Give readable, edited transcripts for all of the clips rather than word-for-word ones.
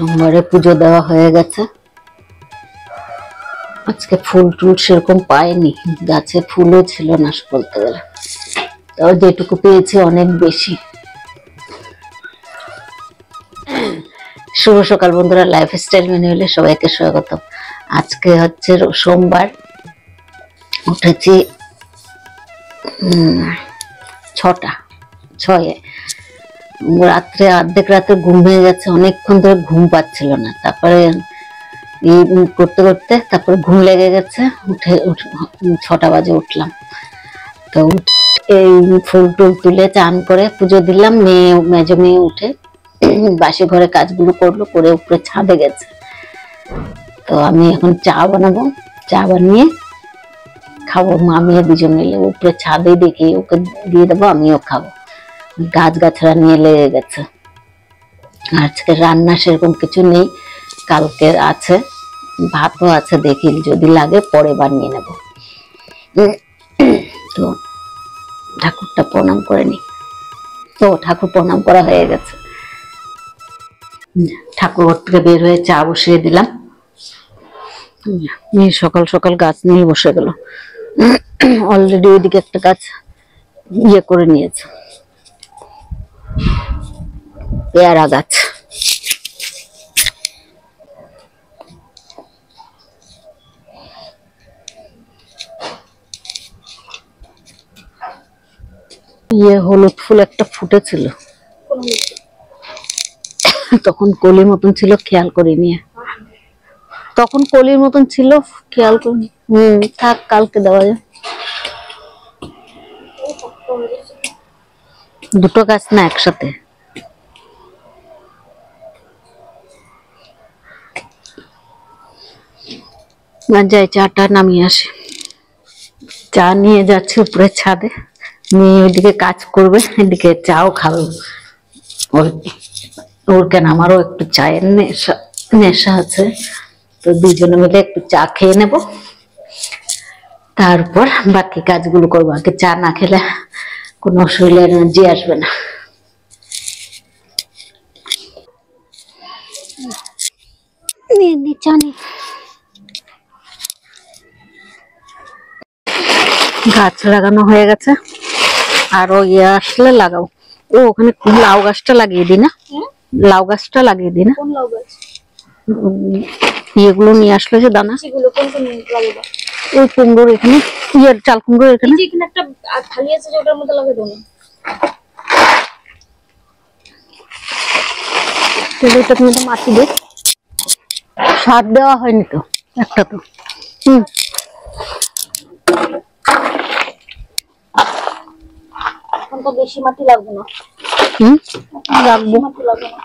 সোমবারে পুজো দেওয়া হয়ে গেছে। আজকে ফুল টুল সেরকম পাইনি, গাছে ফুলও ছিল না বলতে গেলে, তাও যেটুকু পেয়েছি অনেক বেশি। শুভ সকাল বন্ধুরা, লাইফস্টাইল ম্যানুয়ালে সবাইকে স্বাগত। আজকে হচ্ছে সোমবার, উঠেছি 6টা রাত্রে, অর্ধেক রাতে ঘুম হয়ে গেছে, অনেকক্ষণ ধরে ঘুম পাচ্ছিল না। তারপরে করতে করতে তারপরে ঘুম লেগে গেছে, উঠে 6টা বাজে উঠলাম। তো এই ফুল টুল তুলে চান করে পুজো দিলাম। মেজো মেয়ে উঠে বাসি ঘরে কাজগুলো করলো, করে উপরে ছাদে গেছে। তো আমি এখন চা বানাবো, চা বানিয়ে খাবো। মামিয়ে দুজন মিলে উপরে ছাদে দেখি, ওকে দিয়ে দেবো, আমিও খাবো। গাছগাছড়া নিয়ে লেগে গেছে। আজকে রান্না সেরকম কিছু নেই, কালকের আছে, ভাতও আছে, দেখি যদি লাগে পরে বানিয়ে নেব। তো ঠাকুরটা প্রণাম করে নি। তো ঠাকুর প্রণাম করা হয়ে গেছে। ঠাকুর ঘর থেকে বের হয়ে চা বসিয়ে দিলাম। সকাল সকাল গাছ নিয়ে বসে গেল। অলরেডি ওইদিকে একটা গাছ ইয়ে করে নিয়েছে, পেয়ারা গাছ। হলুদ ফুল একটা ফুটেছিল, তখন কলির মতন ছিল, খেয়াল করিনি। তখন কলির মতন ছিল, খেয়াল করিনি। থাক, কালকে দেওয়া যায়। দুটো গাছ না একসাথে। যাই চাটা নামিয়ে আসে। চা নিয়ে যাচ্ছি উপরে ছাদে, মেয়ে ওইদিকে কাজ করবে, এদিকে চাও খাবে। ওর কেন, আমারও একটু চায়ের নেশা আছে। তো দুজনে মিলে একটু চা খেয়ে নেব, তারপর বাকি কাজগুলো করবো। আগে চা না খেলে কোনো শরীরে এনার্জি আসবে না। গাছ লাগানো হয়ে গেছে, আরো ইয়ে আসলে লাগাও। ও ওখানে লাউ গাছটা লাগিয়ে দি না, লাউ গাছটা লাগিয়ে দি না। ইয়েগুলো নিয়ে আসলে যে দানা, ওই কুমড়োর এখানে, ইয়ের চাল কুমড়োর এখানে একটা খালি আছে, ওটার মধ্যে লাগিয়ে দাও না। তুমি তো মাটি দে, সার দেওয়া হয়নি তো একটা তো। এখন তো বেশি মাটি লাগবে না। রাখবো, মাটি লাগবে না।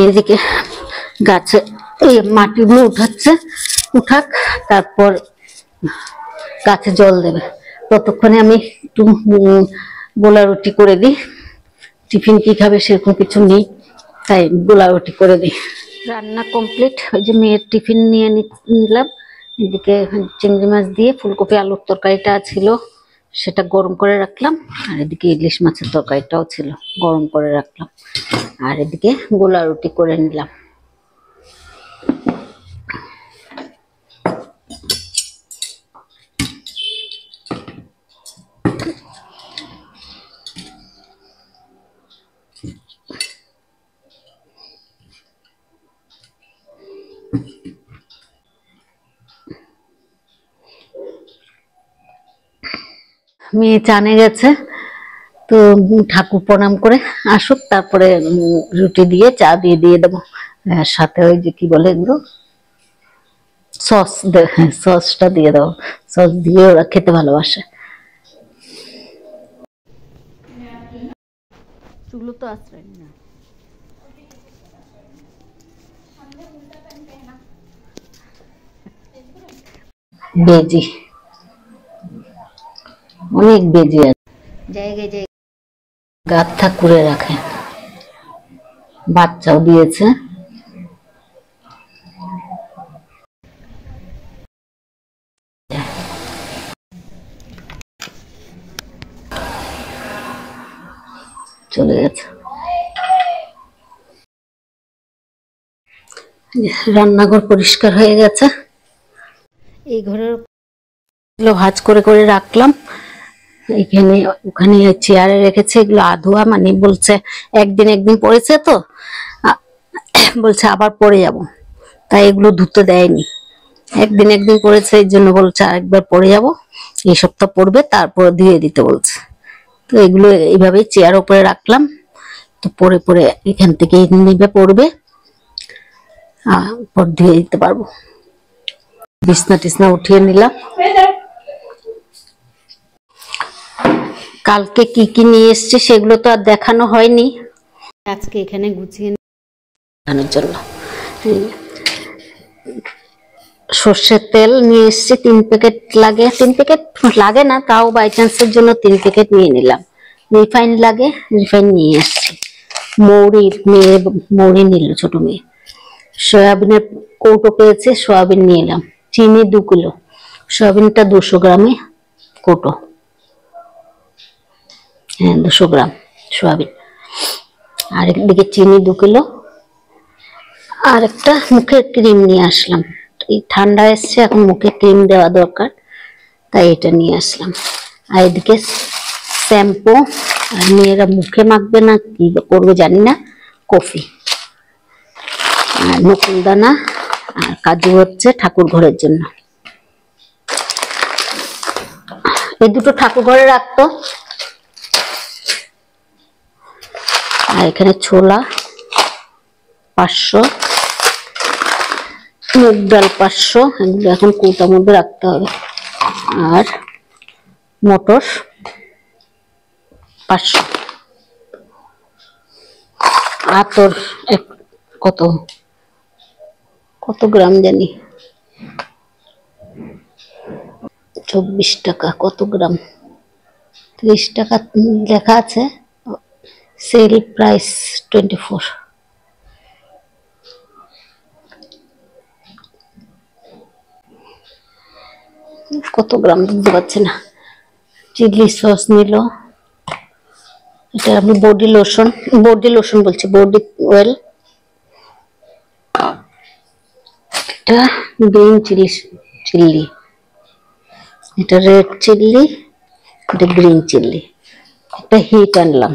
এদিকে গাছে এই মাটিগুলো উঠাচ্ছে, উঠাক, তারপর গাছে জল দেবে। ততক্ষণে আমি একটু গোলা রুটি করে দিই। টিফিন কি খাবে সেরকম কিছু নেই, তাই গোলা রুটি করে দিই। রান্না কমপ্লিট। ওই যে মেয়ের টিফিন নিয়ে নিলাম। এদিকে চিংড়ি মাছ দিয়ে ফুলকপি আলুর তরকারিটা ছিল, সেটা গরম করে রাখলাম। আর এদিকে ইলিশ মাছের তরকারিটাও ছিল, গরম করে রাখলাম। আর এদিকে গোলা রুটি করে নিলাম। মেয়ে চানে গেছে, তো ঠাকুর প্রণাম করে আসুক, তারপরে রুটি দিয়ে চা দিয়ে দেবো। সাথে ওই যে কি বলে এগুলো, সস, হ্যাঁ সসটা দিয়ে দেবো। সস দিয়ে ওরা খেতে ভালোবাসে। চুলো তো আশ্রয় না। বেজি, অনেক বেজি আছে, জায়গায় জায়গায় গাঁথা করে রাখে। বাচ্চাও দিয়েছে। চলে গেছে। রান্নাঘর পরিষ্কার হয়ে গেছে। এই ঘরের ভাঁজ করে করে রাখলাম। এখানে ওখানে চেয়ারে রেখেছে, এগুলো আধোয়া, মানে বলছে একদিন একদিন পড়েছে তো, বলছে আবার পড়ে যাব, তাই এগুলো ধুতে দেয়নি। একদিন একদিন পড়েছে, এই জন্য বলছে আরেকবার পড়ে যাব, এই সপ্তাহ পড়বে, তারপর ধুয়ে দিতে বলছে। তো এগুলো এইভাবেই চেয়ার উপরে রাখলাম, তো পরে পরে এখান থেকে নিবে পড়বে, পর ধুয়ে দিতে পারবো। বিছনা টিছনা উঠিয়ে নিলাম। কালকে কি কি নিয়ে এসছে সেগুলো তো আর দেখানো হয়নি, আজকে এখানে গুছিয়ে দেখানোর জন্য। সর্ষের তেল নিয়ে এসছি 3 প্যাকেট লাগে, 3 প্যাকেট লাগে না, তাও বাই চান্সের জন্য 3 প্যাকেট নিয়ে নিলাম। রিফাইন লাগে, রিফাইন নিয়ে এসছি। মৌরি নিল ছোট মেয়ে। সয়াবিনের কৌটো পেয়েছে, সয়াবিন নিয়ে এলাম। চিনি 2 কিলো, সয়াবিনটা 200 গ্রামে কৌটো, হ্যাঁ 200 গ্রাম সয়াবিন। আর একদিকে চিনি 2 কিলো। আর একটা মুখের ক্রিম নিয়ে আসলাম, এই ঠান্ডা এসছে, এখন মুখে ক্রিম দেওয়া দরকার, তাই এটা নিয়ে আসলাম। আর এদিকে শ্যাম্পু, আর মেয়েরা মুখে মাখবে না কি করবে জানি না, কফি, আর নকুলদানা, আর কাজু হচ্ছে ঠাকুর ঘরের জন্য। এই দুটো ঠাকুর ঘরে রাখতো। আর এখানে ছোলা 500, মুগ ডাল 500, এগুলো এখন কৌটার মধ্যে রাখতে হবে। আর মটর 500। আতর কত কত গ্রাম জানি, 24 টাকা, কত গ্রাম, 30 টাকা লেখা আছে, সেল প্রাইস 24। কত গ্রাম বুঝতে পারছি না। চিলি সস নিল, এটা আমি বডি লোশন বলছি, বডি অয়েল। এটা গ্রিন চিলি, এটা রেড চিলি, এটা গ্রিন চিলি। একটা হিট আনলাম,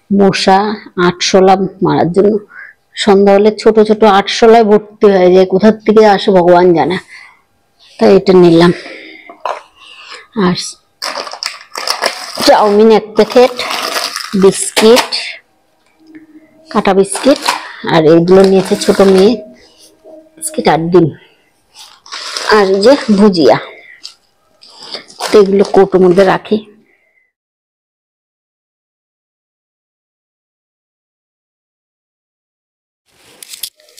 মশা আরশোলা মারার জন্য। সন্ধ্যা হলে ছোট ছোট আরশোলায় ভর্তি হয়ে যায়, কোথার থেকে আসে ভগবান জানে, তাই এটা নিলাম। আর চাউমিন 1 প্যাকেট, বিস্কিট, কাটা বিস্কিট, আর এইগুলো নিয়েছে ছোট মেয়ে, বিস্কিট আর ডিম, আর যে ভুজিয়া। তো এগুলো কৌটোর মধ্যে রাখি।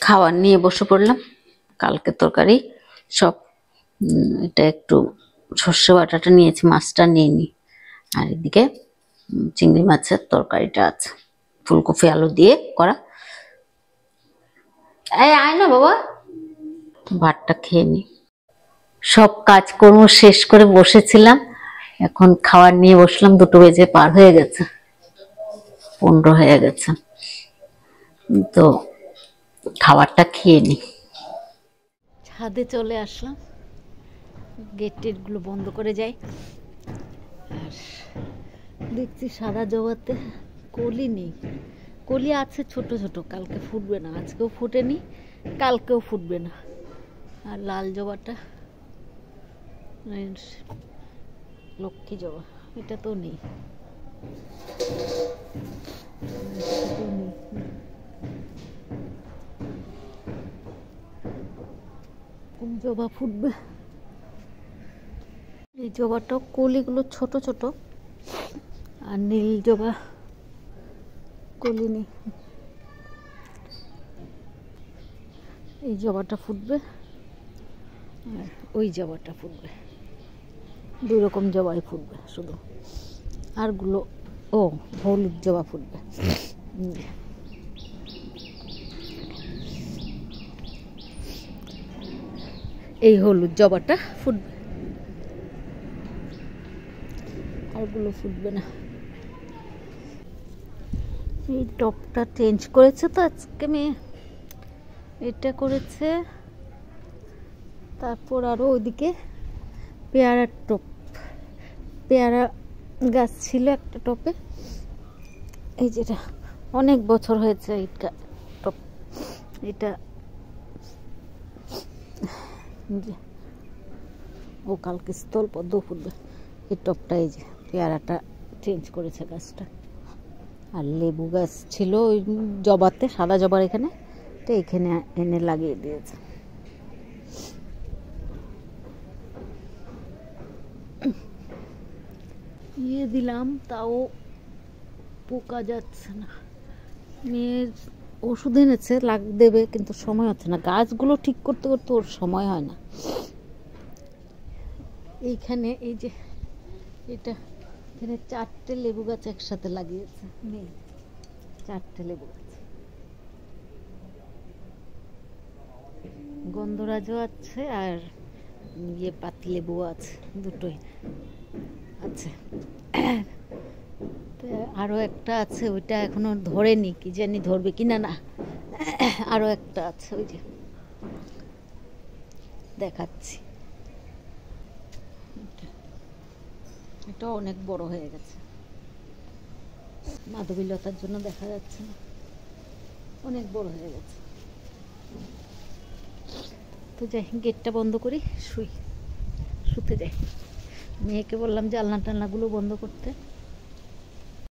খাবার নিয়ে বসে পড়লাম, কালকে তরকারি সব। এটা একটু সর্ষে বাটাটা নিয়েছি, মাছটা নিইনি। আর এদিকে চিংড়ি মাছের তরকারিটা আছে, ফুলকপি আলু দিয়ে করা। এই আয় না বাবা, ভাতটা খেয়ে নি। সব কাজকর্ম শেষ করে বসেছিলাম, এখন খাবার নিয়ে বসলাম, 2 বেজে পার হয়ে গেছে, 15 হয়ে গেছে। তো খাবারটা খেয়ে নি। ছাদে চলে আসলাম, গেট টেট গুলো বন্ধ করে যাই। আর দেখছি সাদা জবাতে কলি নেই, কলি আছে ছোট ছোট, কালকে ফুটবে না, আজকেও ফুটেনি, কালকেও ফুটবে না। আর লাল জবাটা লক্ষ্মী জবা, এটা তো নেই, কোন জবা ফুটবে? এই জবাটাও কলিগুলো ছোট ছোট, আর নীল জবা কলি নেই। এই জবাটা ফুটবে আর ওই জবাটা ফুটবে, দুই রকম জবাই ফুটবে শুধু, আরগুলো ও হলুদ জবা ফুটবে। এই হলুদ জবাটা ফুটবে, আরগুলো ফুটবে না। এই টপটা চেঞ্জ করেছে তো আজকে মেয়ে, এটা করেছে। তারপর আরো ওইদিকে পেয়ারার টপ, পেয়ারা গাছ ছিল একটা টপে, এই যেটা অনেক বছর হয়েছে এটা টপ, এটা ও কালকে স্থল পদ্ম ফুটবে। এই টপটা এই যে পেয়ারাটা চেঞ্জ করেছে গাছটা। আর লেবু গাছ ছিল ওই জবাতে, সাদা জবার এখানে, তো এখানে এনে লাগিয়ে দিয়েছে। ইয়ে দিলাম তাও পোকা যাচ্ছে না। মেয়ে ওষুধ এনেছে দেবে, কিন্তু সময় হচ্ছে না, গাছগুলো ঠিক করতে করতে ওর সময় হয় না। এইখানে এই যে এটা, এখানে 4টে লেবু গাছ একসাথে লাগিয়েছে মেয়ে, 4টে লেবু গাছ। গন্ধরাজও আছে আর ইয়ে পাতিলেবু আছে, দুটোই আছে। আরো একটা আছে, ওইটা এখনো ধরেনি, কি জানি ধরবে কিনা না। আরো একটা আছে, ওই যে দেখাচ্ছি, এটা অনেক বড় হয়ে গেছে, মাধবীলতার জন্য দেখা যাচ্ছে না, অনেক বড় হয়ে গেছে। তো যাই, গেটটা বন্ধ করি, শুতে যাই। মেয়েকে বললাম জানলা টানলাগুলো বন্ধ করতে।